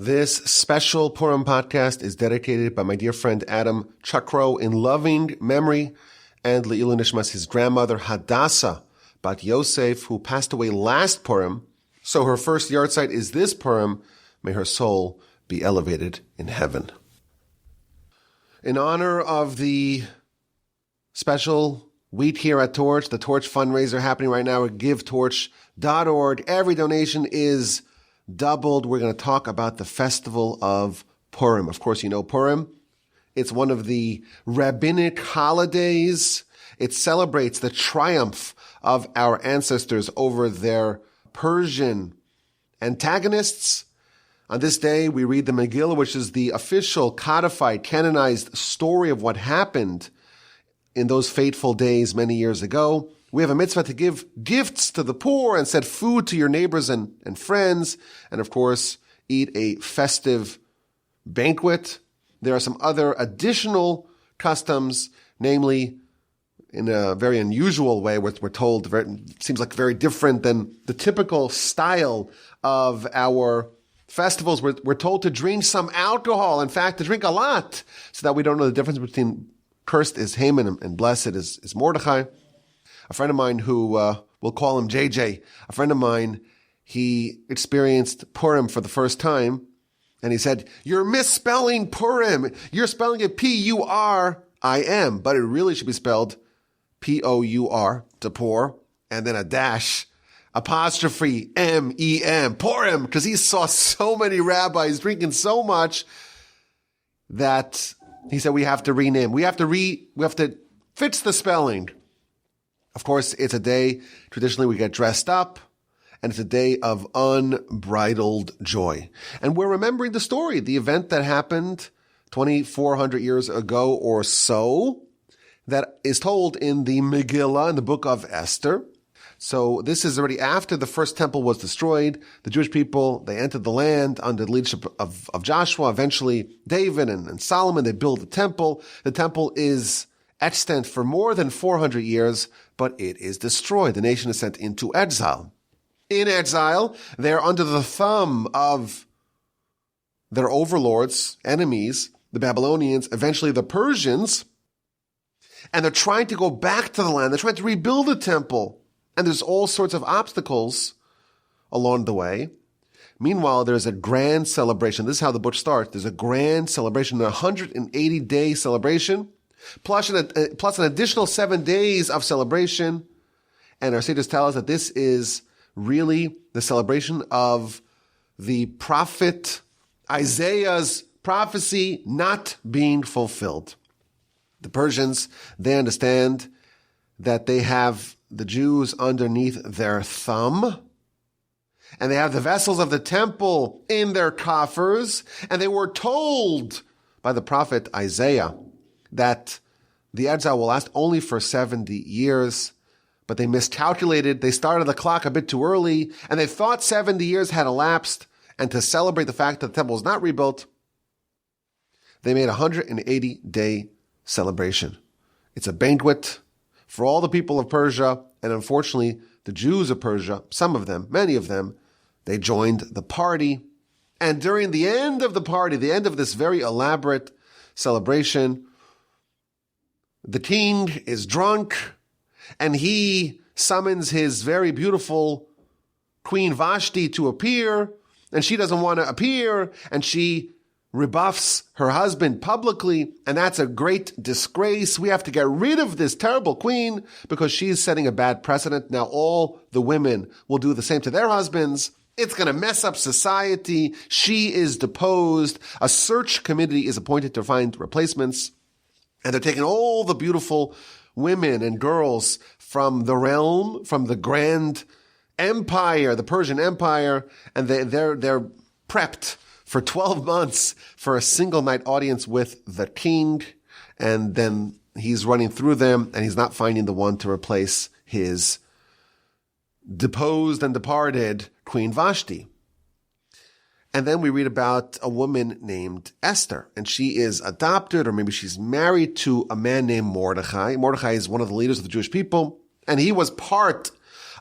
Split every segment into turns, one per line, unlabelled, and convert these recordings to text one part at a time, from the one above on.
This special Purim podcast is dedicated by my dear friend Adam Chuckrow in loving memory and leilui nishmas, his grandmother Hadassah, bat Yosef, who passed away last Purim. So her first Yartzeit is this Purim. May her soul be elevated in heaven. In honor of the special Wheat Here at Torch, the Torch fundraiser happening right now at givetorch.org, every donation is doubled. We're going to talk about the festival of Purim. Of course, you know Purim. It's one of the rabbinic holidays. It celebrates the triumph of our ancestors over their Persian antagonists. On this day, we read the Megillah, which is the official, codified, canonized story of what happened in those fateful days many years ago. We have a mitzvah to give gifts to the poor and send food to your neighbors and friends. And of course, eat a festive banquet. There are some other additional customs, namely in a very unusual way, which we're told seems like very different than the typical style of our festivals. We're told to drink some alcohol. In fact, to drink a lot, so that we don't know the difference between cursed is Haman and blessed is Mordechai. A friend of mine who, we'll call him JJ, a friend of mine, he experienced Purim for the first time, and he said, "You're misspelling Purim. You're spelling it P-U-R-I-M, but it really should be spelled P-O-U-R, to poor, and then a dash, apostrophe M-E-M, Purim," because he saw so many rabbis drinking so much that he said, we have to rename. We have to fix the spelling. Of course, it's a day, traditionally we get dressed up, and it's a day of unbridled joy. And we're remembering the story, the event that happened 2,400 years ago or so, that is told in the Megillah, in the Book of Esther. So this is already after the first temple was destroyed. The Jewish people, they entered the land under the leadership of Joshua. Eventually, David and Solomon, they build the temple. The temple is extant for more than 400 years, but it is destroyed. The nation is sent into exile. In exile, they're under the thumb of their overlords, enemies, the Babylonians, eventually the Persians, and they're trying to go back to the land. They're trying to rebuild the temple, and there's all sorts of obstacles along the way. Meanwhile, there's a grand celebration. This is how the book starts. There's a grand celebration, a 180-day celebration, plus an additional 7 days of celebration. And our sages tell us that this is really the celebration of the prophet Isaiah's prophecy not being fulfilled. The Persians, they understand that they have the Jews underneath their thumb, and they have the vessels of the temple in their coffers, and they were told by the prophet Isaiah that the exile will last only for 70 years, but they miscalculated. They started the clock a bit too early, and they thought 70 years had elapsed, and to celebrate the fact that the temple was not rebuilt, they made a 180-day celebration. It's a banquet for all the people of Persia, and unfortunately, the Jews of Persia, some of them, many of them, they joined the party. And during the end of the party, the end of this very elaborate celebration, the king is drunk, and he summons his very beautiful Queen Vashti to appear, and she doesn't want to appear, and she rebuffs her husband publicly, and that's a great disgrace. We have to get rid of this terrible queen because she's setting a bad precedent. Now all the women will do the same to their husbands. It's going to mess up society. She is deposed. A search committee is appointed to find replacements, and they're taking all the beautiful women and girls from the realm, from the grand empire, the Persian Empire, and they're prepped for 12 months for a single night audience with the king. And then he's running through them, and he's not finding the one to replace his deposed and departed Queen Vashti. And then we read about a woman named Esther, and she is adopted, or maybe she's married to a man named Mordechai. Mordechai is one of the leaders of the Jewish people, and he was part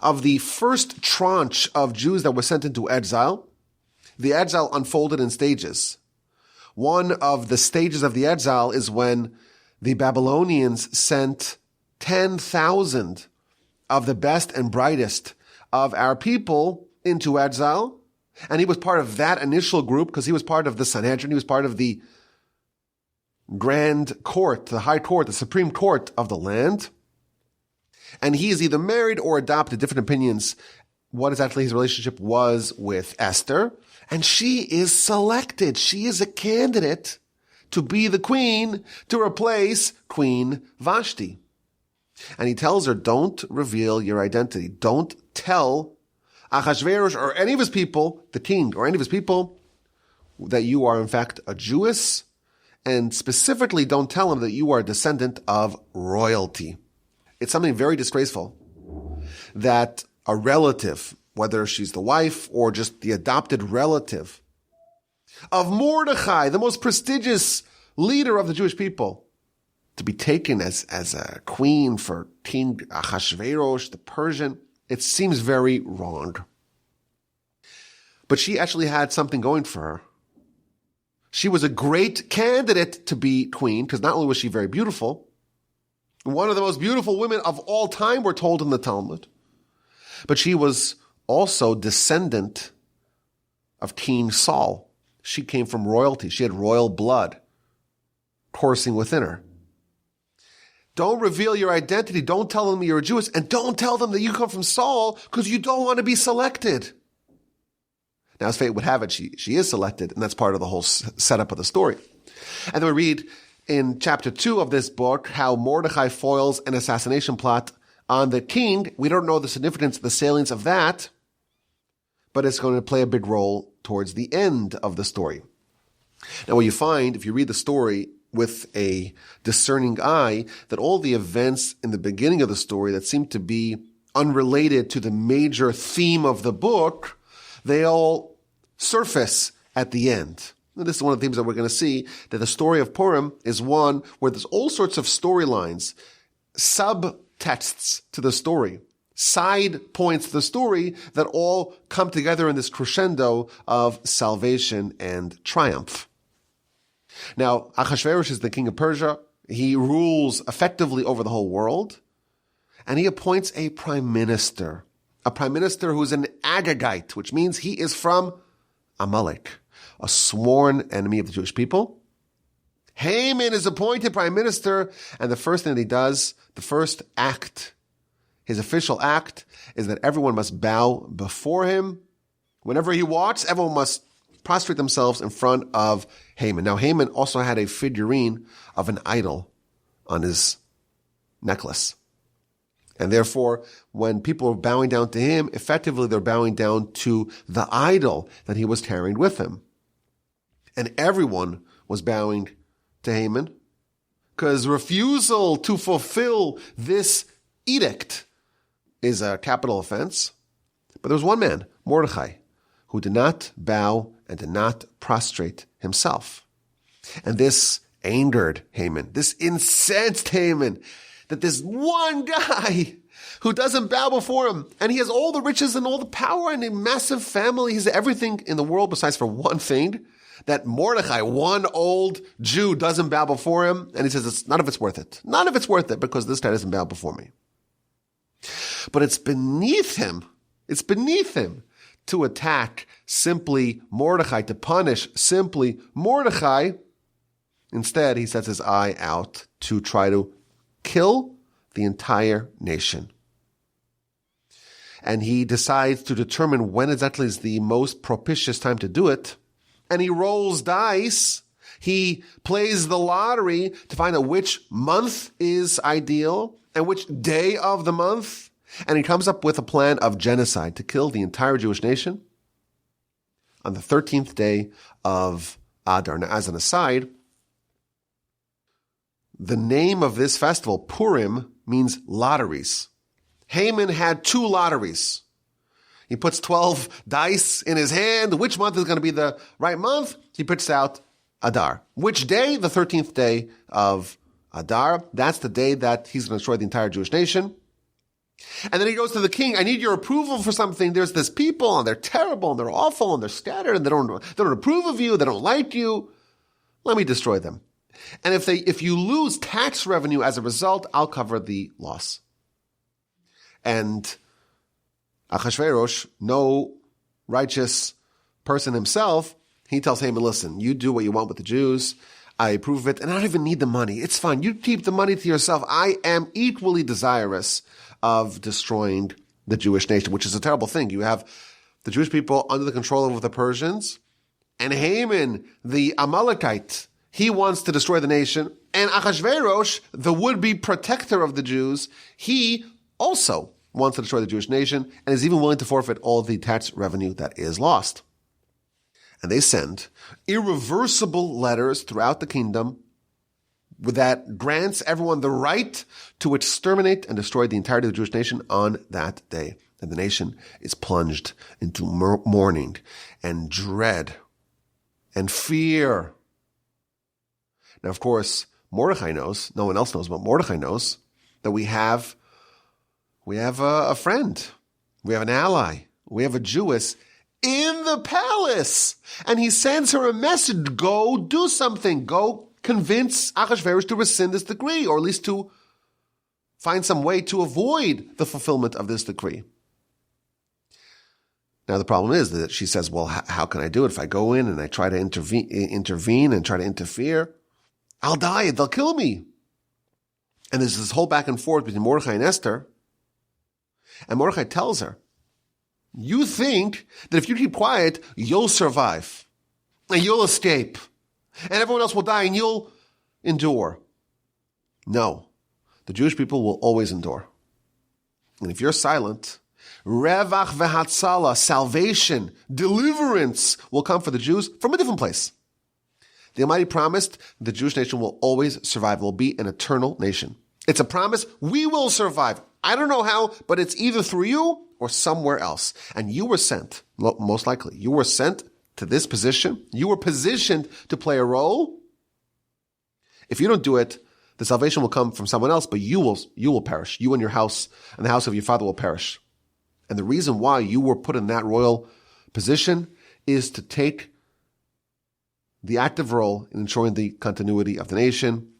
of the first tranche of Jews that were sent into exile. the exile unfolded in stages. One of the stages of the exile is when the Babylonians sent 10,000 of the best and brightest of our people into exile. And he was part of that initial group because he was part of the Sanhedrin. He was part of the grand court, the high court, the supreme court of the land. And he is either married or adopted, different opinions, what exactly his relationship was with Esther. And she is selected. She is a candidate to be the queen to replace Queen Vashti. And he tells her, don't reveal your identity. Don't tell Achashverosh or any of his people, the king or any of his people, that you are in fact a Jewess. And specifically, don't tell him that you are a descendant of royalty. It's something very disgraceful that a relative, whether she's the wife or just the adopted relative of Mordechai, the most prestigious leader of the Jewish people, to be taken as a queen for King Ahasuerus, the Persian, it seems very wrong. But she actually had something going for her. She was a great candidate to be queen, because not only was she very beautiful, one of the most beautiful women of all time, we're told in the Talmud, but she was also descendant of King Saul. She came from royalty. She had royal blood coursing within her. Don't reveal your identity. Don't tell them you're a Jewess, and don't tell them that you come from Saul because you don't want to be selected. Now, as fate would have it, she is selected, and that's part of the whole setup of the story. And then we read in chapter 2 of this book how Mordechai foils an assassination plot on the king. We don't know the significance, the salience of that, but it's going to play a big role towards the end of the story. Now, what you find, if you read the story with a discerning eye, that all the events in the beginning of the story that seem to be unrelated to the major theme of the book, they all surface at the end. And this is one of the themes that we're going to see, that the story of Purim is one where there's all sorts of storylines, subtexts to the story, side points to the story that all come together in this crescendo of salvation and triumph. Now, Ahasuerus is the king of Persia. He rules effectively over the whole world, and he appoints a prime minister who's an Agagite, which means he is from Amalek, a sworn enemy of the Jewish people. Haman is appointed prime minister, and the first thing that he does, the first act, his official act, is that everyone must bow before him. Whenever he walks, everyone must prostrate themselves in front of Haman. Now, Haman also had a figurine of an idol on his necklace. And therefore, when people are bowing down to him, effectively they're bowing down to the idol that he was carrying with him. And everyone was bowing to Haman, because refusal to fulfill this edict is a capital offense. But there was one man, Mordechai, who did not bow and did not prostrate himself. And this angered Haman. This incensed Haman, that this one guy who doesn't bow before him, and he has all the riches and all the power and a massive family, he's everything in the world besides for one thing, that Mordechai, one old Jew, doesn't bow before him, and he says, none of it's worth it. None of it's worth it because this guy doesn't bow before me. But it's beneath him to attack simply Mordechai, to punish simply Mordechai. Instead, he sets his eye out to try to kill the entire nation. And he decides to determine when exactly is the most propitious time to do it. And he rolls dice. He plays the lottery to find out which month is ideal and which day of the month. And he comes up with a plan of genocide to kill the entire Jewish nation on the 13th day of Adar. Now, as an aside, the name of this festival, Purim, means lotteries. Haman had 2 lotteries. He puts 12 dice in his hand. Which month is going to be the right month? He puts out Adar. Which day? The 13th day of Adar. That's the day that he's going to destroy the entire Jewish nation. And then he goes to the king, I need your approval for something. There's this people, and they're terrible, and they're awful, and they're scattered, and they don't approve of you, they don't like you. Let me destroy them. And if you lose tax revenue as a result, I'll cover the loss. And Achashverosh, no righteous person himself, he tells Haman, listen, you do what you want with the Jews. I approve of it, and I don't even need the money. It's fine. You keep the money to yourself. I am equally desirous of destroying the Jewish nation, which is a terrible thing. You have the Jewish people under the control of the Persians, and Haman, the Amalekite, he wants to destroy the nation. And Achashverosh, the would-be protector of the Jews, he also wants to destroy the Jewish nation and is even willing to forfeit all the tax revenue that is lost. And they send irreversible letters throughout the kingdom that grants everyone the right to exterminate and destroy the entirety of the Jewish nation on that day. And the nation is plunged into mourning and dread and fear. Now, of course, Mordechai knows, no one else knows, but Mordechai knows that we have a friend. We have an ally. We have a Jewess in the palace. And he sends her a message. Go do something. Go convince Achashverosh to rescind this decree, or at least to find some way to avoid the fulfillment of this decree. Now, the problem is that she says, well, how can I do it? If I go in and I try to intervene and try to interfere, I'll die. They'll kill me. And there's this whole back and forth between Mordechai and Esther. And Mordechai tells her, you think that if you keep quiet, you'll survive and you'll escape and everyone else will die and you'll endure. No, the Jewish people will always endure. And if you're silent, revach v'hatzala, salvation, deliverance will come for the Jews from a different place. The Almighty promised the Jewish nation will always survive. It will be an eternal nation. It's a promise. We will survive. I don't know how, but it's either through you or somewhere else. And you were sent, most likely, you were sent to this position. You were positioned to play a role. If you don't do it, the salvation will come from someone else, but you will perish. You and your house and the house of your father will perish. And the reason why you were put in that royal position is to take the active role in ensuring the continuity of the nation.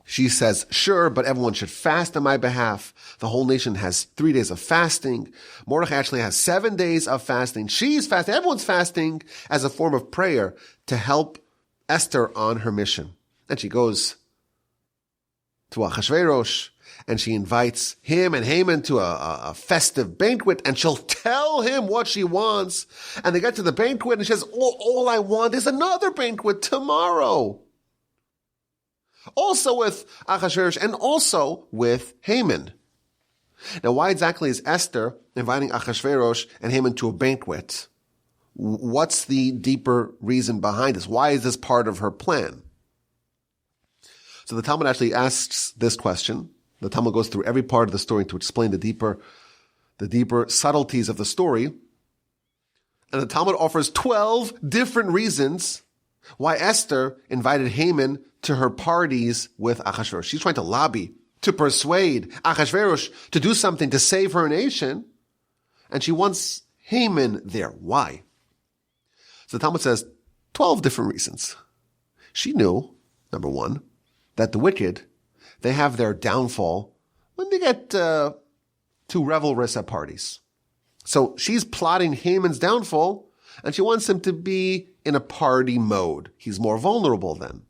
She says, sure, but everyone should fast on my behalf. The whole nation has 3 days of fasting. Mordechai actually has 7 days of fasting. She's fasting. Everyone's fasting as a form of prayer to help Esther on her mission. And she goes to Achashverosh and she invites him and Haman to a festive banquet, and she'll tell him what she wants. And they get to the banquet and she says, all I want is another banquet tomorrow. Also with Achashverosh and also with Haman. Now, why exactly is Esther inviting Achashverosh and Haman to a banquet? What's the deeper reason behind this? Why is this part of her plan? So the Talmud actually asks this question. The Talmud goes through every part of the story to explain the deeper subtleties of the story. And the Talmud offers 12 different reasons why Esther invited Haman to her parties with Achashverosh. She's trying to lobby, to persuade Achashverosh to do something to save her nation. And she wants Haman there. Why? So the Talmud says 12 different reasons. She knew, number one, that the wicked, they have their downfall when they get too revelrous at parties. So she's plotting Haman's downfall, and she wants him to be in a party mode. He's more vulnerable then.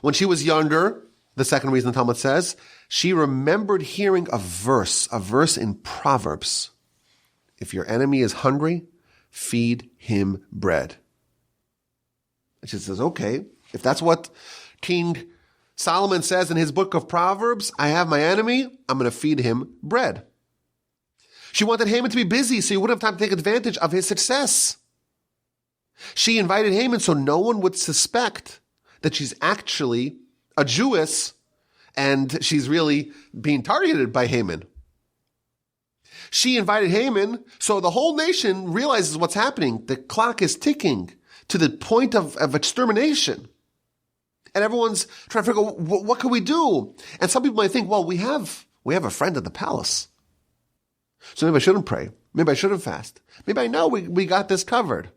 When she was younger, the second reason the Talmud says, she remembered hearing a verse in Proverbs. If your enemy is hungry, feed him bread. And she says, okay, if that's what King Solomon says in his book of Proverbs, I have my enemy, I'm going to feed him bread. She wanted Haman to be busy so he wouldn't have time to take advantage of his success. She invited Haman so no one would suspect that she's actually a Jewess and she's really being targeted by Haman. She invited Haman so the whole nation realizes what's happening. The clock is ticking to the point of extermination. And everyone's trying to figure out, what can we do? And some people might think, well, we have We have a friend at the palace. So maybe I shouldn't pray. Maybe I shouldn't fast. Maybe I know we got this covered.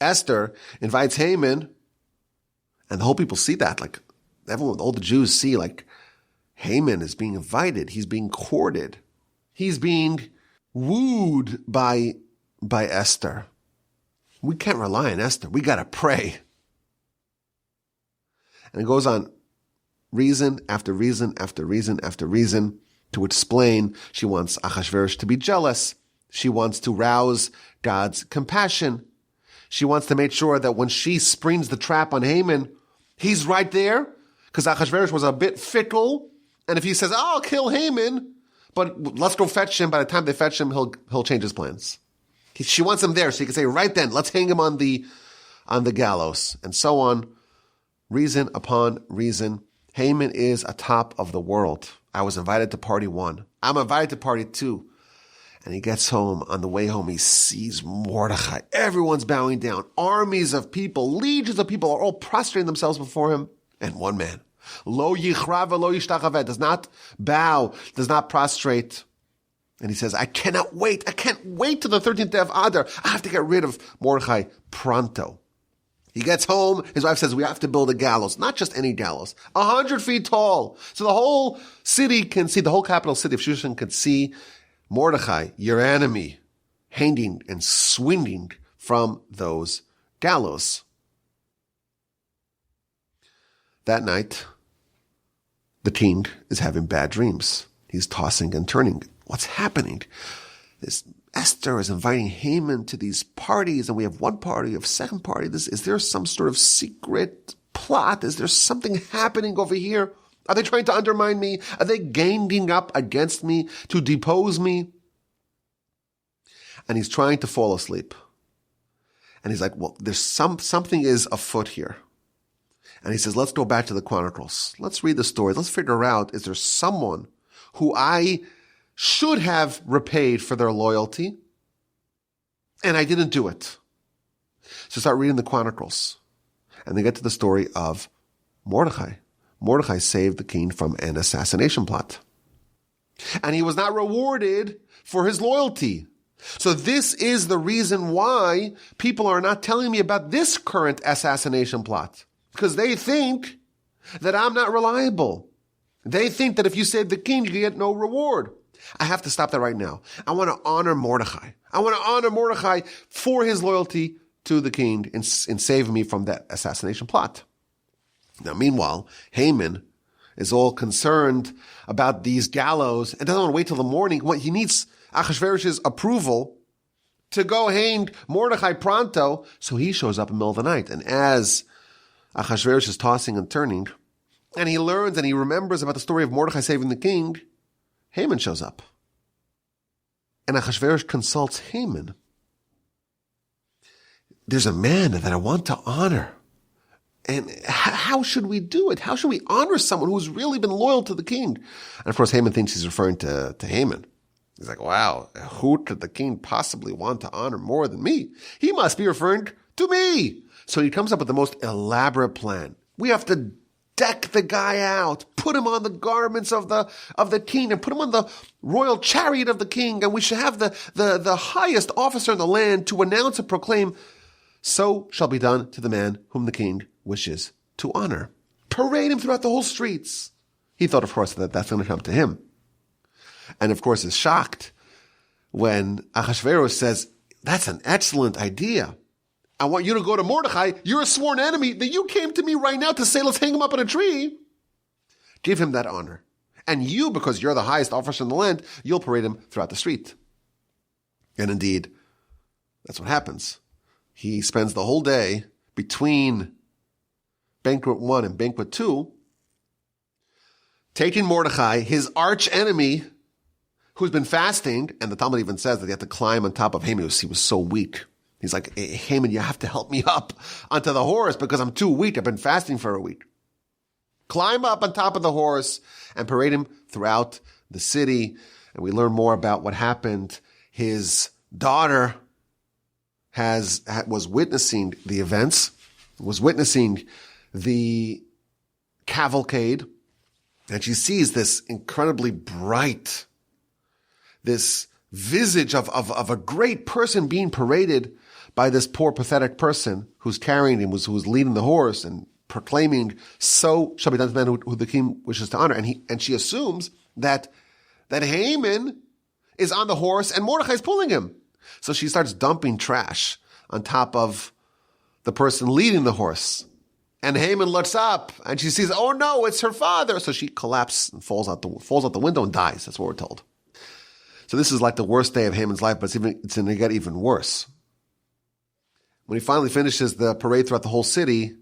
Esther invites Haman, and the whole people see that. Like, everyone, all the Jews see, like, Haman is being invited. He's being courted. He's being wooed by Esther. We can't rely on Esther. We got to pray. And it goes on reason after reason after reason after reason to explain. She wants Achashverosh to be jealous. She wants to rouse God's compassion. She wants to make sure that when she springs the trap on Haman, he's right there, because Achashverosh was a bit fickle. And if he says, I'll kill Haman, but let's go fetch him, by the time they fetch him, he'll change his plans. She wants him there, so he can say, right then, let's hang him on the gallows, and so on. Reason upon reason. Haman is atop of the world. I was invited to party 1. I'm invited to party 2. And he gets home. On the way home, he sees Mordechai. Everyone's bowing down. Armies of people, legions of people are all prostrating themselves before him. And one man, lo yichra v'lo yishtachaveh, does not bow, does not prostrate. And he says, I can't wait till the 13th day of Adar. I have to get rid of Mordechai pronto. He gets home, his wife says, we have to build a gallows. Not just any gallows, 100 feet tall. So the whole city can see, the whole capital city of Shushan can see Mordechai, your enemy, hanging and swinging from those gallows. That night, the king is having bad dreams. He's tossing and turning. What's happening? Esther is inviting Haman to these parties, and we have one party, a second party. Is there some sort of secret plot? Is there something happening over here? Are they trying to undermine me? Are they ganging up against me to depose me? And he's trying to fall asleep. And he's like, well, there's something is afoot here. And he says, let's go back to the Chronicles. Let's read the story. Let's figure out, is there someone who I should have repaid for their loyalty, and I didn't do it? So start reading the Chronicles. And they get to the story of Mordechai. Mordechai saved the king from an assassination plot. And he was not rewarded for his loyalty. So this is the reason why people are not telling me about this current assassination plot. Because they think that I'm not reliable. They think that if you save the king, you get no reward. I have to stop that right now. I want to honor Mordechai. I want to honor Mordechai for his loyalty to the king and save me from that assassination plot. Now, meanwhile, Haman is all concerned about these gallows and doesn't want to wait till the morning. He needs Achashverosh's approval to go hang Mordechai pronto. So he shows up in the middle of the night. And as Achashverosh is tossing and turning, and he learns and he remembers about the story of Mordechai saving the king, Haman shows up. And Achashverosh consults Haman. There's a man that I want to honor. And how should we do it? How should we honor someone who's really been loyal to the king? And of course, Haman thinks he's referring to Haman. He's like, wow, who could the king possibly want to honor more than me? He must be referring to me. So he comes up with the most elaborate plan. We have to deck the guy out, put him on the garments of the king, and put him on the royal chariot of the king, and we should have the highest officer in the land to announce and proclaim, so shall be done to the man whom the king wishes to honor. Parade him throughout the whole streets. He thought, of course, that that's going to come to him. And of course is shocked when Achashverosh says, that's an excellent idea. I want you to go to Mordechai. You're a sworn enemy that you came to me right now to say, let's hang him up on a tree. Give him that honor. And you, because you're the highest officer in the land, you'll parade him throughout the street. And indeed, that's what happens. He spends the whole day between banquet 1 and banquet 2, taking Mordechai, his arch enemy, who's been fasting, and the Talmud even says that he had to climb on top of Haman. He was so weak. He's like, hey, Haman, you have to help me up onto the horse because I'm too weak. I've been fasting for a week. Climb up on top of the horse and parade him throughout the city. And we learn more about what happened. His daughter was witnessing the events, was witnessing the cavalcade. And she sees this incredibly bright, this visage of a great person being paraded by this poor, pathetic person who's carrying him, who's leading the horse and proclaiming, "So shall be done to the man who the king wishes to honor." And she assumes that Haman is on the horse and Mordechai is pulling him. So she starts dumping trash on top of the person leading the horse. And Haman looks up and she sees, oh no, it's her father. So she collapses and falls out the window and dies. That's what we're told. So this is like the worst day of Haman's life, but it's going to get even worse. When he finally finishes the parade throughout the whole city,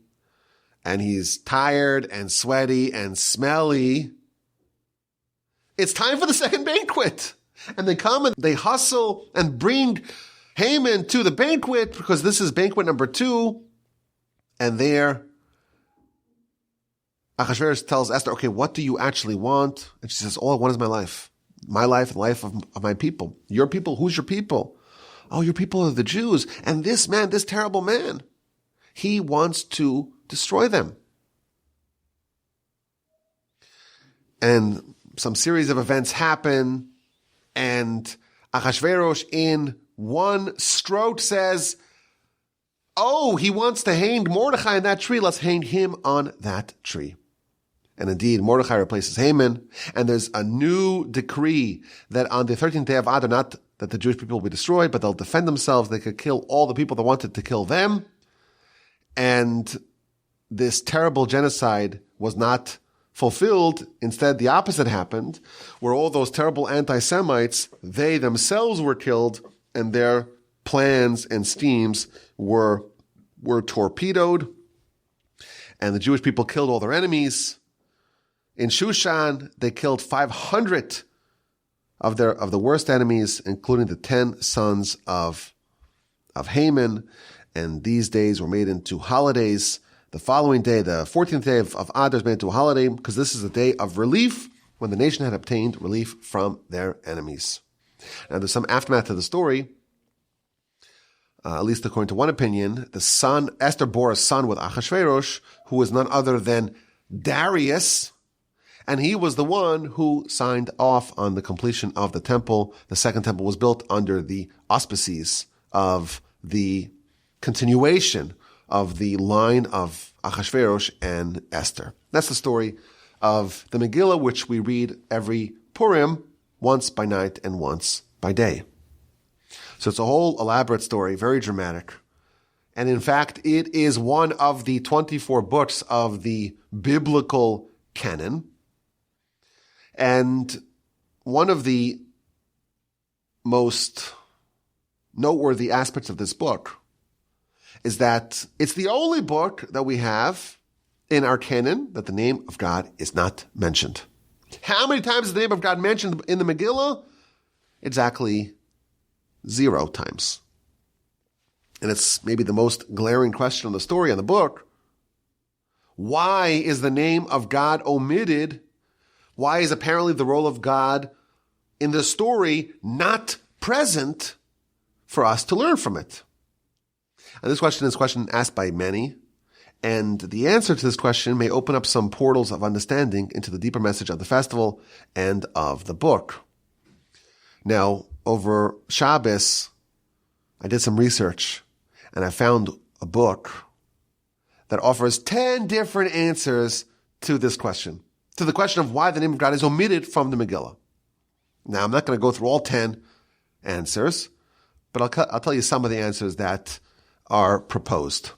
and he's tired and sweaty and smelly, it's time for the second banquet. And they come and they hustle and bring Haman to the banquet because this is banquet number 2. And there, Achashverosh tells Esther, okay, what do you actually want? And she says, all I want is my life and the life of my people. Your people? Who's your people? Oh, your people are the Jews. And this man, this terrible man, he wants to destroy them. And some series of events happen, and Achashverosh in one stroke says, oh, he wants to hang Mordechai on that tree. Let's hang him on that tree. And indeed, Mordechai replaces Haman, and there's a new decree that on the 13th day of Adar, not that the Jewish people will be destroyed, but they'll defend themselves. They could kill all the people that wanted to kill them. And this terrible genocide was not fulfilled. Instead, the opposite happened, where all those terrible anti-Semites, they themselves were killed, and their plans and schemes were torpedoed. And the Jewish people killed all their enemies. In Shushan, they killed 500 of the worst enemies, including the 10 sons of Haman. And these days were made into holidays. The following day, the 14th day of Adar, is made into a holiday because this is a day of relief when the nation had obtained relief from their enemies. Now, there's some aftermath to the story. At least according to one opinion, Esther bore a son with Achashverosh, who was none other than Darius. And he was the one who signed off on the completion of the temple. The second temple was built under the auspices of the continuation of the line of Achashverosh and Esther. That's the story of the Megillah, which we read every Purim, once by night and once by day. So it's a whole elaborate story, very dramatic. And in fact, it is one of the 24 books of the biblical canon. And one of the most noteworthy aspects of this book is that it's the only book that we have in our canon that the name of God is not mentioned. How many times is the name of God mentioned in the Megillah? Exactly 0 times. And it's maybe the most glaring question in the story in the book. Why is the name of God omitted? Why is apparently the role of God in the story not present for us to learn from it? And this question is a question asked by many. And the answer to this question may open up some portals of understanding into the deeper message of the festival and of the book. Now, over Shabbos, I did some research and I found a book that offers 10 different answers to this question, to the question of why the name of God is omitted from the Megillah. Now, I'm not going to go through all 10 answers, but I'll tell you some of the answers that are proposed.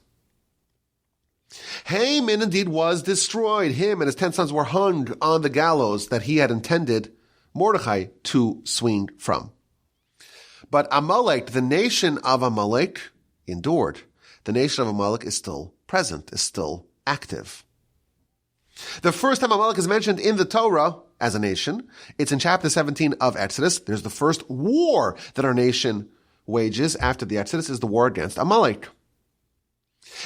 Haman indeed was destroyed. Him and his 10 sons were hung on the gallows that he had intended Mordechai to swing from. But Amalek, the nation of Amalek, endured. The nation of Amalek is still present, is still active. The first time Amalek is mentioned in the Torah as a nation, it's in chapter 17 of Exodus. There's the first war that our nation wages after the Exodus is the war against Amalek.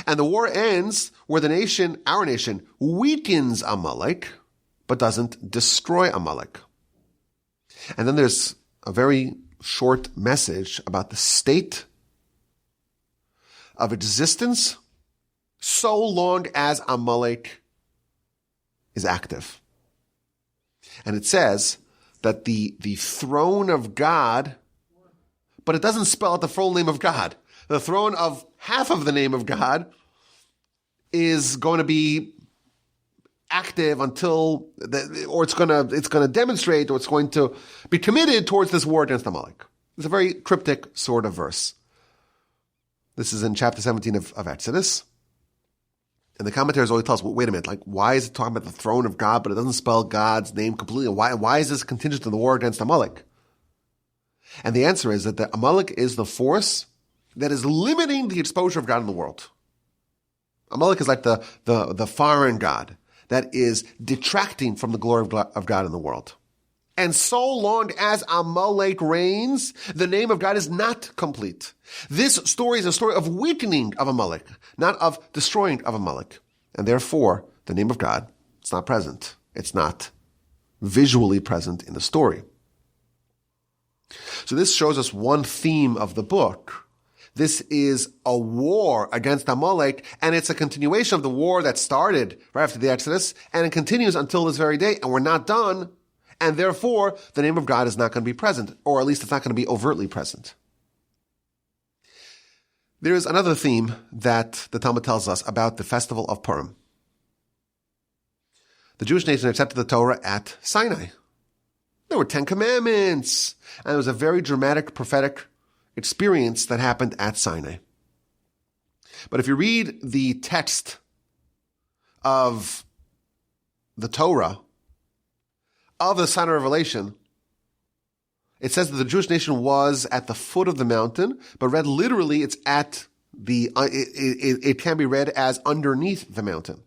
And the war ends where the nation, our nation, weakens Amalek, but doesn't destroy Amalek. And then there's a very short message about the state of existence so long as Amalek is active. And it says that the throne of God, but it doesn't spell out the full name of God. The throne of half of the name of God is going to be active until, or it's going to demonstrate, or it's going to be committed towards this war against Amalek. It's a very cryptic sort of verse. This is in chapter 17 of Exodus. And the commentators always tell us, well, wait a minute, like, why is it talking about the throne of God, but it doesn't spell God's name completely? Why is this contingent to the war against Amalek? And the answer is that the Amalek is the force that is limiting the exposure of God in the world. Amalek is like the foreign God that is detracting from the glory of God in the world. And so long as Amalek reigns, the name of God is not complete. This story is a story of weakening of Amalek, not of destroying of Amalek. And therefore, the name of God, it's not present. It's not visually present in the story. So this shows us one theme of the book. This is a war against Amalek, and it's a continuation of the war that started right after the Exodus, and it continues until this very day, and we're not done. And therefore, the name of God is not going to be present, or at least it's not going to be overtly present. There is another theme that the Talmud tells us about the festival of Purim. The Jewish nation accepted the Torah at Sinai. There were 10 commandments, and it was a very dramatic prophetic experience that happened at Sinai. But if you read the text of the Torah, of the Sinai revelation, it says that the Jewish nation was at the foot of the mountain, but read literally, it's at the, it can be read as underneath the mountain.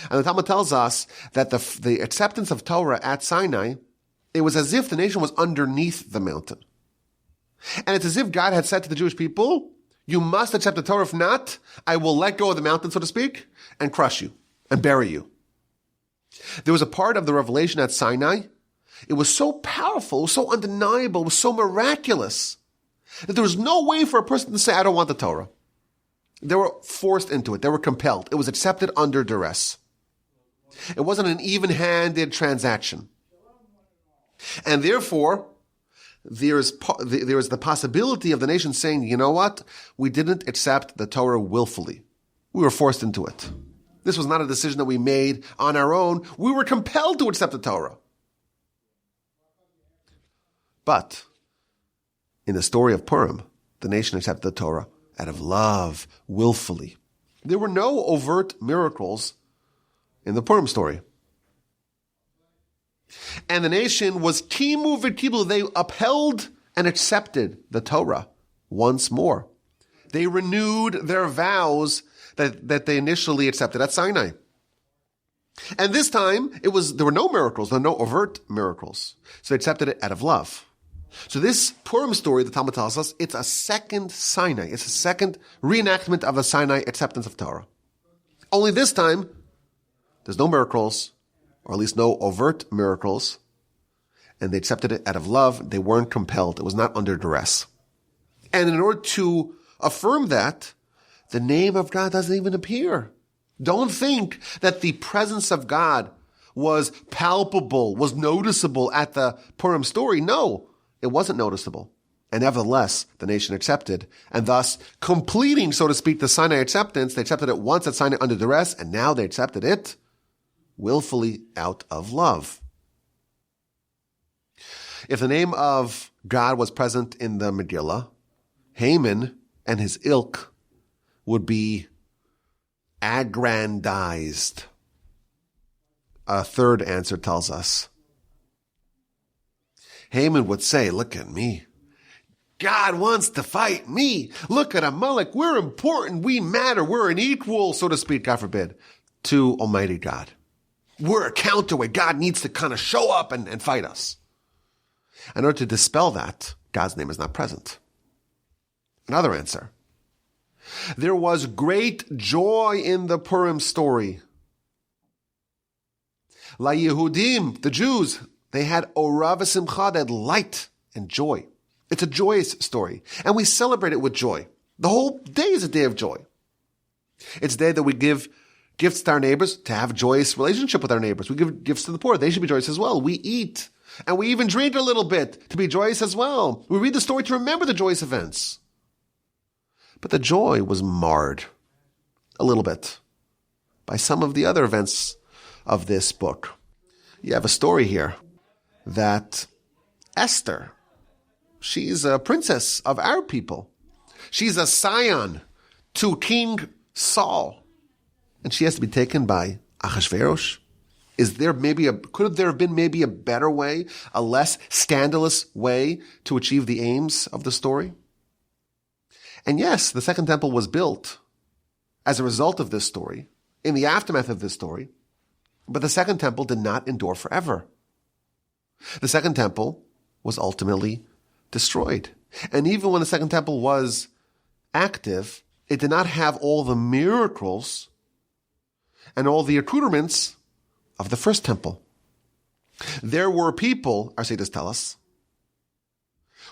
And the Talmud tells us that the acceptance of Torah at Sinai, it was as if the nation was underneath the mountain. And it's as if God had said to the Jewish people, you must accept the Torah, if not, I will let go of the mountain, so to speak, and crush you and bury you. There was a part of the revelation at Sinai. It was so powerful, it was so undeniable, it was so miraculous that there was no way for a person to say, I don't want the Torah. They were forced into it. They were compelled. It was accepted under duress. It wasn't an even-handed transaction. And therefore, there is the possibility of the nation saying, you know what? We didn't accept the Torah willfully. We were forced into it. This was not a decision that we made on our own. We were compelled to accept the Torah. But in the story of Purim, the nation accepted the Torah out of love, willfully. There were no overt miracles in the Purim story. And the nation was kimu v'kiblu. They upheld and accepted the Torah once more. They renewed their vows that they initially accepted at Sinai. And this time, there were no miracles, there were no overt miracles. So they accepted it out of love. So this Purim story, the Talmud tells us, it's a second Sinai. It's a second reenactment of the Sinai acceptance of Torah. Only this time, there's no miracles, or at least no overt miracles, and they accepted it out of love. They weren't compelled. It was not under duress. And in order to affirm that, the name of God doesn't even appear. Don't think that the presence of God was palpable, was noticeable at the Purim story. No, it wasn't noticeable. And nevertheless, the nation accepted, and thus completing, so to speak, the Sinai acceptance. They accepted it once at Sinai under duress, and now they accepted it willfully out of love. If the name of God was present in the Megillah, Haman and his ilk would be aggrandized. A third answer tells us. Haman would say, look at me. God wants to fight me. Look at Amalek. We're important. We matter. We're an equal, so to speak, God forbid, to Almighty God. We're a counterweight. God needs to kind of show up and fight us. In order to dispel that, God's name is not present. Another answer. There was great joy in the Purim story. La Yehudim, the Jews, they had ora v'simcha, they had light and joy. It's a joyous story, and we celebrate it with joy. The whole day is a day of joy. It's a day that we give gifts to our neighbors, to have a joyous relationship with our neighbors. We give gifts to the poor. They should be joyous as well. We eat. And we even drink a little bit to be joyous as well. We read the story to remember the joyous events. But the joy was marred a little bit by some of the other events of this book. You have a story here that Esther, she's a princess of our people. She's a scion to King Saul. And she has to be taken by Ahasuerus. Could there have been maybe a better way, a less scandalous way to achieve the aims of the story? And yes, the second temple was built as a result of this story, in the aftermath of this story, but the second temple did not endure forever. The second temple was ultimately destroyed. And even when the second temple was active, it did not have all the miracles and all the accoutrements of the first temple. There were people, our sages tell us,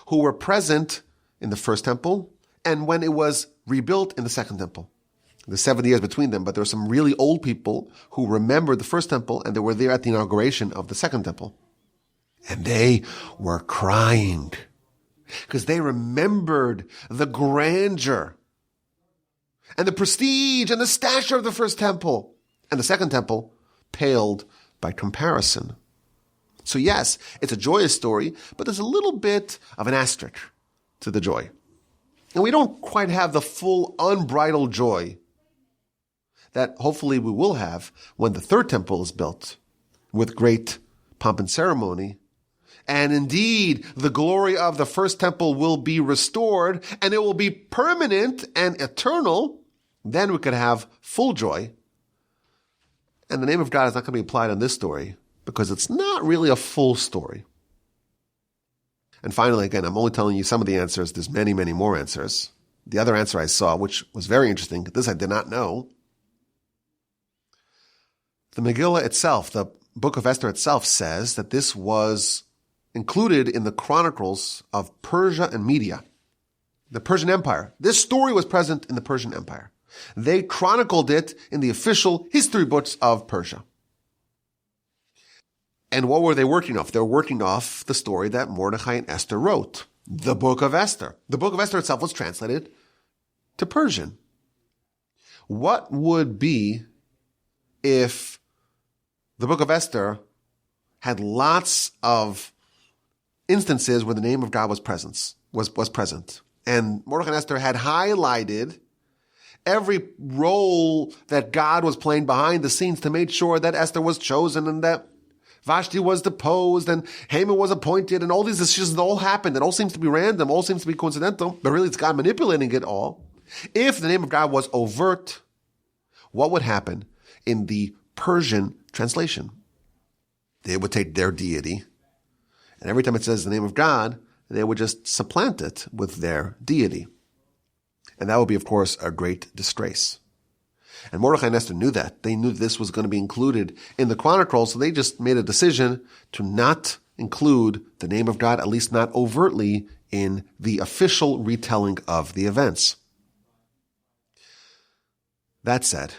who were present in the first temple and when it was rebuilt in the second temple. There's 70 years between them, but there were some really old people who remembered the first temple and they were there at the inauguration of the second temple. And they were crying because they remembered the grandeur and the prestige and the stature of the first temple. And the second temple paled by comparison. So yes, it's a joyous story, but there's a little bit of an asterisk to the joy. And we don't quite have the full unbridled joy that hopefully we will have when the third temple is built with great pomp and ceremony. And indeed, the glory of the first temple will be restored and it will be permanent and eternal. Then we could have full joy. And the name of God is not going to be applied on this story because it's not really a full story. And finally, again, I'm only telling you some of the answers. There's many, many more answers. The other answer I saw, which was very interesting, this I did not know. The Megillah itself, the Book of Esther itself, says that this was included in the chronicles of Persia and Media, the Persian Empire. This story was present in the Persian Empire. They chronicled it in the official history books of Persia. And what were they working off? They were working off the story that Mordechai and Esther wrote, the Book of Esther. The Book of Esther itself was translated to Persian. What would be if the Book of Esther had lots of instances where the name of God was present, and Mordechai and Esther had highlighted every role that God was playing behind the scenes to make sure that Esther was chosen and that Vashti was deposed and Haman was appointed and all these decisions all happened. It all seems to be random, all seems to be coincidental, but really it's God manipulating it all. If the name of God was overt, what would happen in the Persian translation? They would take their deity, and every time it says the name of God, they would just supplant it with their deity. And that would be, of course, a great disgrace. And Mordechai and Esther knew that. They knew this was going to be included in the Chronicles, so they just made a decision to not include the name of God, at least not overtly, in the official retelling of the events. That said,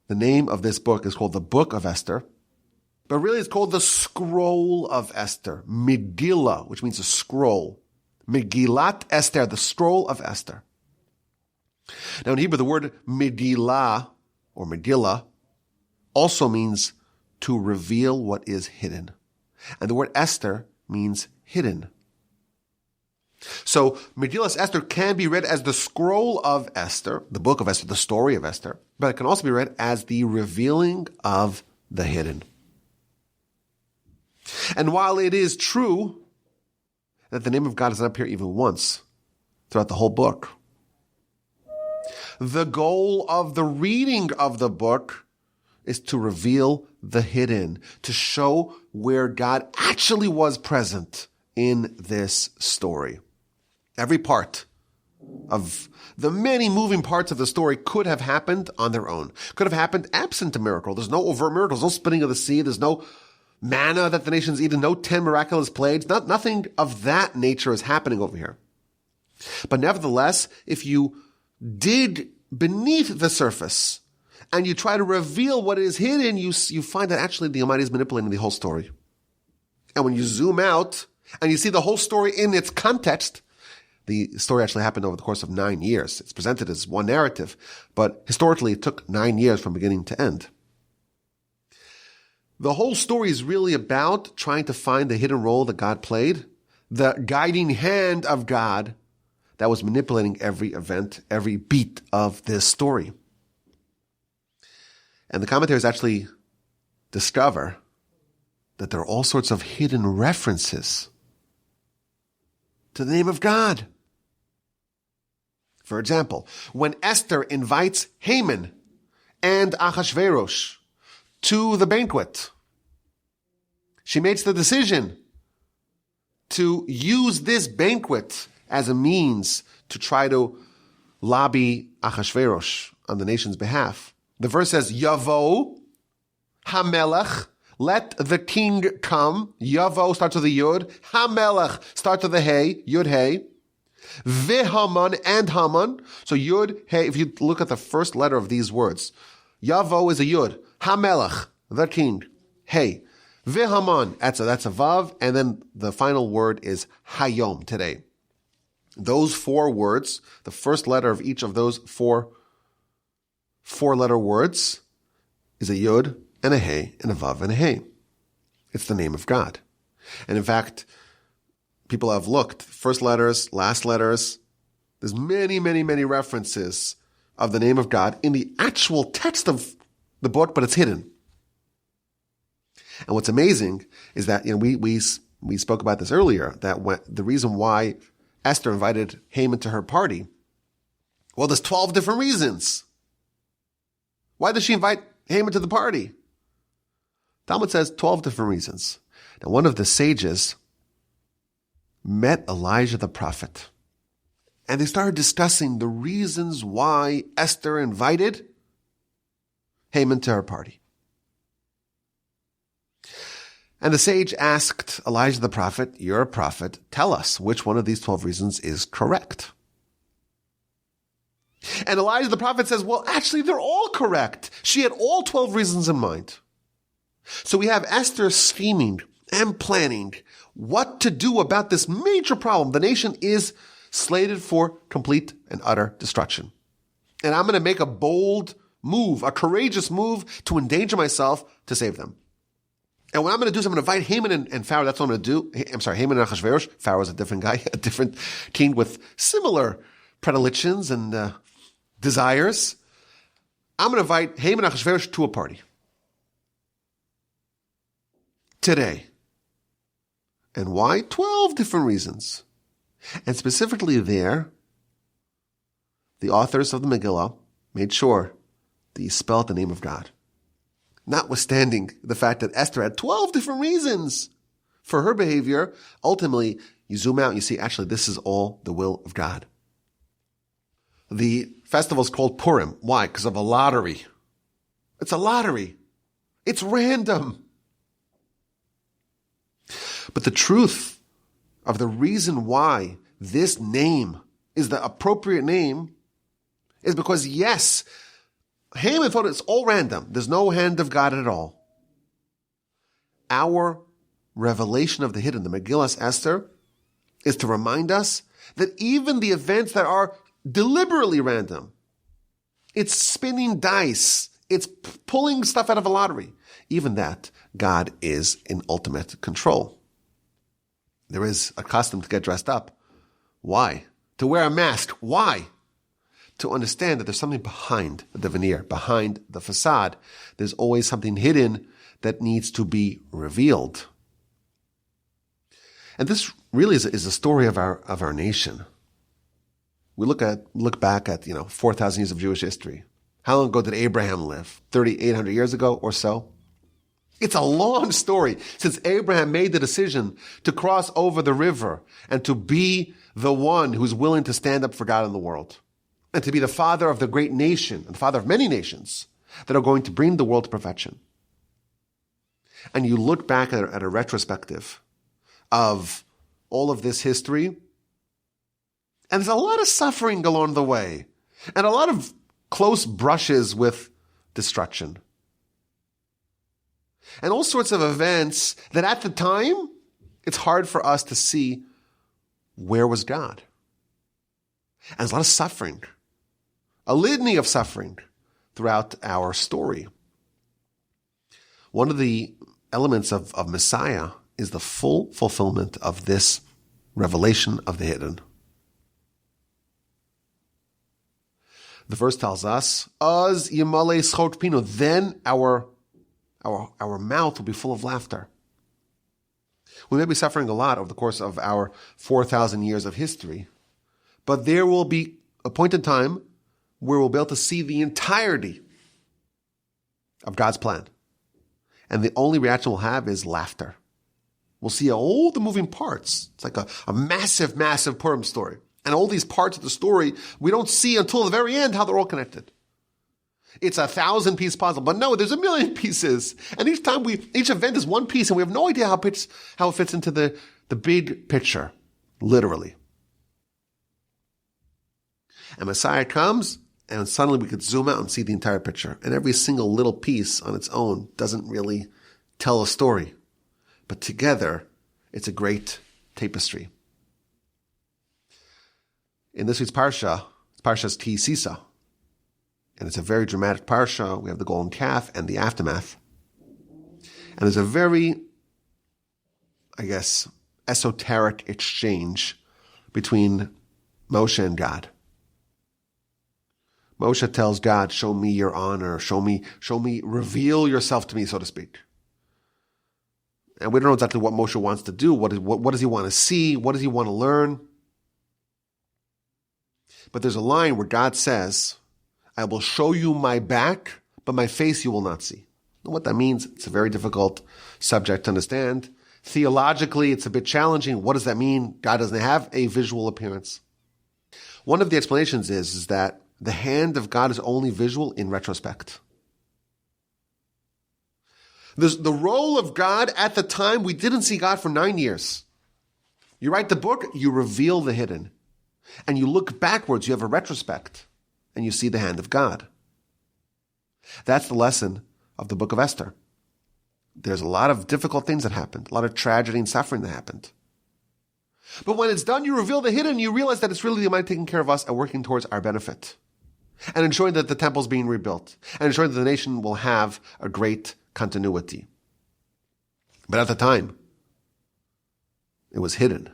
the name of this book is called the Book of Esther, but really it's called the Scroll of Esther, Megillah, which means a scroll. Megillat Esther, the Scroll of Esther. Now in Hebrew, the word Megillah, or Megillah, also means to reveal what is hidden. And the word Esther means hidden. So Megillah Esther can be read as the Scroll of Esther, the Book of Esther, the story of Esther, but it can also be read as the revealing of the hidden. And while it is true that the name of God does not appear even once throughout the whole book, the goal of the reading of the book is to reveal the hidden, to show where God actually was present in this story. Every part of the many moving parts of the story could have happened on their own, could have happened absent a miracle. There's no overt miracles, no splitting of the sea, there's no manna that the nations eat, no 10 miraculous plagues. Nothing of that nature is happening over here. But nevertheless, if you dig beneath the surface and you try to reveal what is hidden, you find that actually the Almighty is manipulating the whole story. And when you zoom out and you see the whole story in its context, the story actually happened over the course of 9 years. It's presented as one narrative, but historically it took 9 years from beginning to end. The whole story is really about trying to find the hidden role that God played, the guiding hand of God that was manipulating every event, every beat of this story. And the commentaries actually discover that there are all sorts of hidden references to the name of God. For example, when Esther invites Haman and Achashverosh to the banquet, she makes the decision to use this banquet as a means to try to lobby Achashverosh on the nation's behalf. The verse says, Yavo Hamelech, let the king come. Yavo starts with the Yud. Hamelech starts with the Hey, Yud Hey. Haman and Haman. So Yud Hey, if you look at the first letter of these words, Yavo is a Yud. Hamelech, the king. Hey. Haman, that's a Vav. And then the final word is Hayom, today. Those 4 words, the first letter of each of those four-letter words is a Yud and a Hey and a Vav and a Hey. It's the name of God. And in fact, people have looked, first letters, last letters. There's many, many, many references of the name of God in the actual text of the book, but it's hidden. And what's amazing is that, we spoke about this earlier, that the reason why Esther invited Haman to her party, well, there's 12 different reasons. Why does she invite Haman to the party? Talmud says 12 different reasons. Now, one of the sages met Elijah the prophet, and they started discussing the reasons why Esther invited Haman to her party. And the sage asked Elijah the prophet, you're a prophet, tell us which one of these 12 reasons is correct. And Elijah the prophet says, well, actually, they're all correct. She had all 12 reasons in mind. So we have Esther scheming and planning what to do about this major problem. The nation is slated for complete and utter destruction. And I'm going to make a bold move, a courageous move to endanger myself to save them. And what I'm going to do is I'm going to invite Haman and Pharaoh. That's what I'm going to do. I'm sorry, Haman and Achashverosh. Pharaoh is a different guy, a different king with similar predilections and desires. I'm going to invite Haman and Achashverosh to a party today. And why? 12 different reasons. And specifically there, the authors of the Megillah made sure that you spell out the name of God. Notwithstanding the fact that Esther had 12 different reasons for her behavior, ultimately, you zoom out and you see, actually, this is all the will of God. The festival is called Purim. Why? Because of a lottery. It's a lottery. It's random. But the truth of the reason why this name is the appropriate name is because, yes, Haman thought it's all random. There's no hand of God at all. Our revelation of the hidden, the Megillas Esther, is to remind us that even the events that are deliberately random, it's spinning dice, it's pulling stuff out of a lottery, even that, God is in ultimate control. There is a custom to get dressed up. Why? To wear a mask. Why? To understand that there's something behind the veneer, behind the facade. There's always something hidden that needs to be revealed. And this really is a story of our nation. We look back at 4,000 years of Jewish history. How long ago did Abraham live? 3,800 years ago or so? It's a long story since Abraham made the decision to cross over the river and to be the one who's willing to stand up for God in the world. And to be the father of the great nation and father of many nations that are going to bring the world to perfection. And you look back at a retrospective of all of this history, and there's a lot of suffering along the way, and a lot of close brushes with destruction. And all sorts of events that at the time, it's hard for us to see where was God. And there's a lot of suffering, a litany of suffering throughout our story. One of the elements of Messiah is the full fulfillment of this revelation of the hidden. The verse tells us, "Az yimale schot pinu," then our mouth will be full of laughter. We may be suffering a lot over the course of our 4,000 years of history, but there will be a point in time where we'll be able to see the entirety of God's plan. And the only reaction we'll have is laughter. We'll see all the moving parts. It's like a massive, massive Purim story. And all these parts of the story, we don't see until the very end how they're all connected. It's a 1,000-piece puzzle, but no, there's 1,000,000 pieces. And each event is one piece, and we have no idea how it fits into the big picture, literally. And Messiah comes, and suddenly we could zoom out and see the entire picture. And every single little piece on its own doesn't really tell a story. But together, it's a great tapestry. In this week's Parsha, it's Parsha's Ki Sisa. And it's a very dramatic Parsha. We have the golden calf and the aftermath. And there's a very, esoteric exchange between Moshe and God. Moshe tells God, show me your honor, show me, reveal yourself to me, so to speak. And we don't know exactly what Moshe wants to do. What does he want to see? What does he want to learn? But there's a line where God says, I will show you my back, but my face you will not see. And what that means, it's a very difficult subject to understand. Theologically, it's a bit challenging. What does that mean? God doesn't have a visual appearance. One of the explanations is that the hand of God is only visual in retrospect. The role of God at the time, we didn't see God for 9 years. You write the book, you reveal the hidden. And you look backwards, you have a retrospect, and you see the hand of God. That's the lesson of the Book of Esther. There's a lot of difficult things that happened, a lot of tragedy and suffering that happened. But when it's done, you reveal the hidden, you realize that it's really the Almighty taking care of us and working towards our benefit. And ensuring that the temple's being rebuilt. And ensuring that the nation will have a great continuity. But at the time, it was hidden.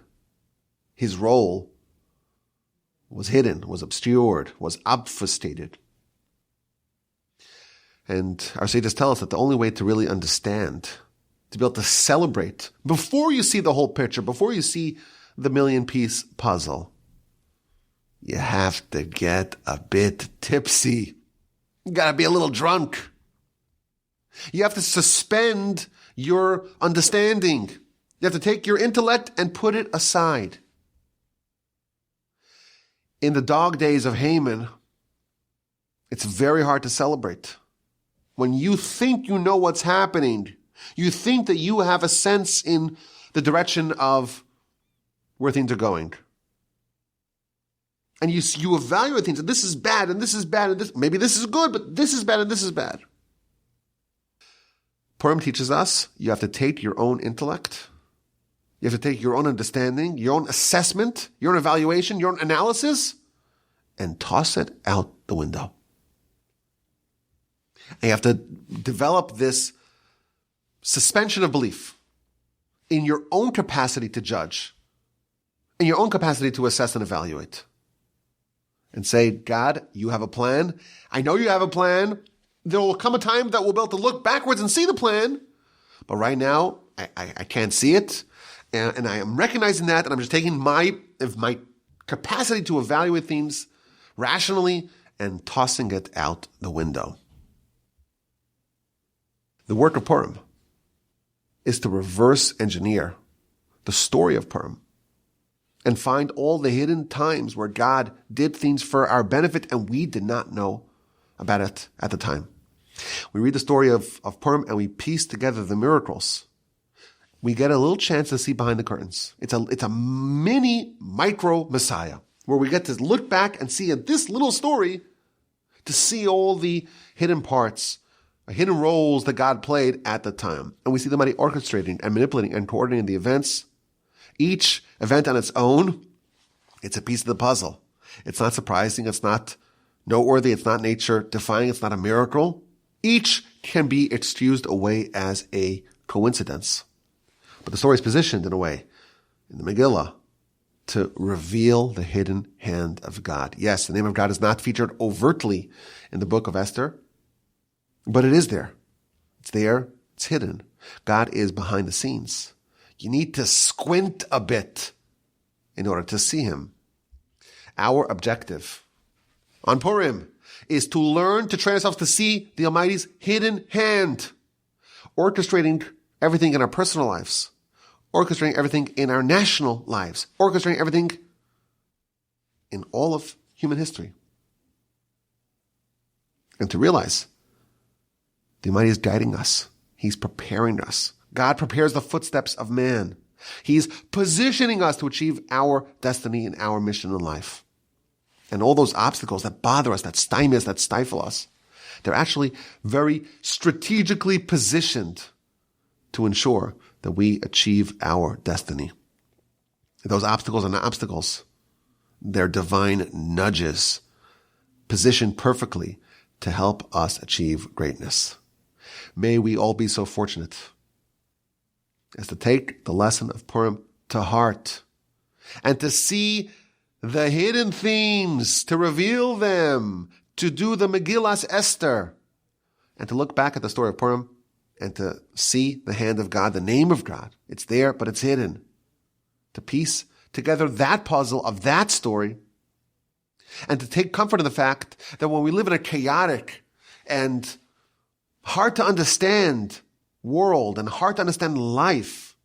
His role was hidden, was obscured, was obfuscated. And our sages tell us that the only way to really understand, to be able to celebrate, before you see the whole picture, before you see the 1,000,000-piece puzzle, you have to get a bit tipsy. You gotta be a little drunk. You have to suspend your understanding. You have to take your intellect and put it aside. In the dog days of Haman, it's very hard to celebrate. When you think you know what's happening, you think that you have a sense in the direction of where things are going. And you evaluate things, and this is bad, and this is bad, and maybe this is good, but this is bad, and this is bad. Purim teaches us you have to take your own intellect, you have to take your own understanding, your own assessment, your own evaluation, your own analysis, and toss it out the window. And you have to develop this suspension of belief in your own capacity to judge, in your own capacity to assess and evaluate. And say, God, you have a plan. I know you have a plan. There will come a time that we'll be able to look backwards and see the plan. But right now, I can't see it. And I am recognizing that, and I'm just taking my capacity to evaluate things rationally and tossing it out the window. The work of Purim is to reverse engineer the story of Purim and find all the hidden times where God did things for our benefit and we did not know about it at the time. We read the story of Purim and we piece together the miracles. We get a little chance to see behind the curtains. It's a mini micro Messiah where we get to look back and see in this little story to see all the hidden parts, hidden roles that God played at the time. And we see the Almighty orchestrating and manipulating and coordinating the events. Each event on its own, it's a piece of the puzzle. It's not surprising. It's not noteworthy. It's not nature defying. It's not a miracle. Each can be excused away as a coincidence. But the story is positioned in a way, in the Megillah, to reveal the hidden hand of God. Yes, the name of God is not featured overtly in the Book of Esther, but it is there. It's there. It's hidden. God is behind the scenes. You need to squint a bit in order to see him. Our objective on Purim is to learn to train ourselves to see the Almighty's hidden hand, orchestrating everything in our personal lives, orchestrating everything in our national lives, orchestrating everything in all of human history. And to realize the Almighty is guiding us. He's preparing us. God prepares the footsteps of man. He's positioning us to achieve our destiny and our mission in life. And all those obstacles that bother us, that stymie us, that stifle us, they're actually very strategically positioned to ensure that we achieve our destiny. Those obstacles are not obstacles. They're divine nudges, positioned perfectly to help us achieve greatness. May we all be so fortunate as to take the lesson of Purim to heart and to see the hidden themes, to reveal them, to do the Megillas Esther, and to look back at the story of Purim and to see the hand of God, the name of God. It's there, but it's hidden. To piece together that puzzle of that story and to take comfort in the fact that when we live in a chaotic and hard to understand world and hard to understand life,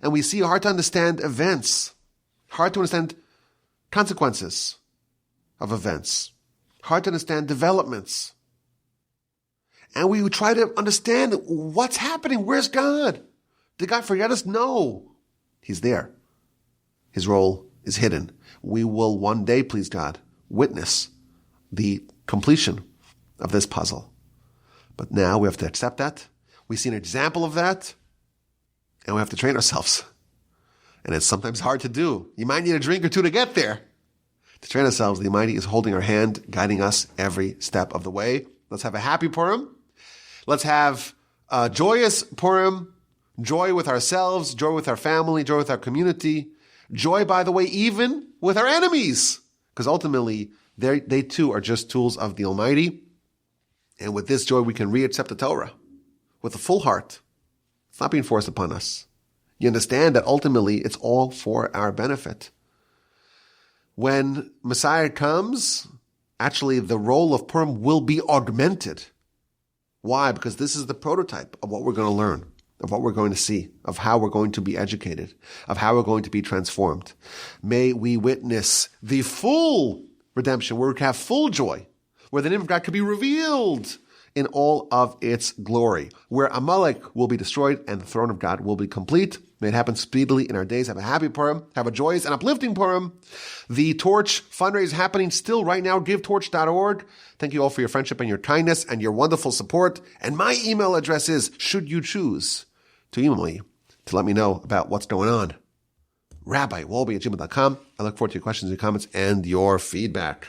and we see hard to understand events, hard to understand consequences of events, hard to understand developments, and we try to understand what's happening. Where's God? Did God forget us? No. He's there. His role is hidden. We will one day, please God, witness the completion of this puzzle. But now we have to accept that. We see an example of that, and we have to train ourselves. And it's sometimes hard to do. You might need a drink or two to get there. To train ourselves, the Almighty is holding our hand, guiding us every step of the way. Let's have a happy Purim. Let's have a joyous Purim. Joy with ourselves, joy with our family, joy with our community. Joy, by the way, even with our enemies. Because ultimately, they too are just tools of the Almighty. And with this joy, we can re-accept the Torah with a full heart. It's not being forced upon us. You understand that ultimately it's all for our benefit. When Messiah comes, actually the role of Purim will be augmented. Why? Because this is the prototype of what we're going to learn, of what we're going to see, of how we're going to be educated, of how we're going to be transformed. May we witness the full redemption, where we can have full joy, where the name of God could be revealed in all of its glory, where Amalek will be destroyed and the throne of God will be complete. May it happen speedily in our days. Have a happy Purim. Have a joyous and uplifting Purim. The Torch fundraiser is happening still right now. GiveTorch.org. Thank you all for your friendship and your kindness and your wonderful support. And my email address is, should you choose to email me to let me know about what's going on, rabbiwolbe@gmail.com. I look forward to your questions, your comments, and your feedback.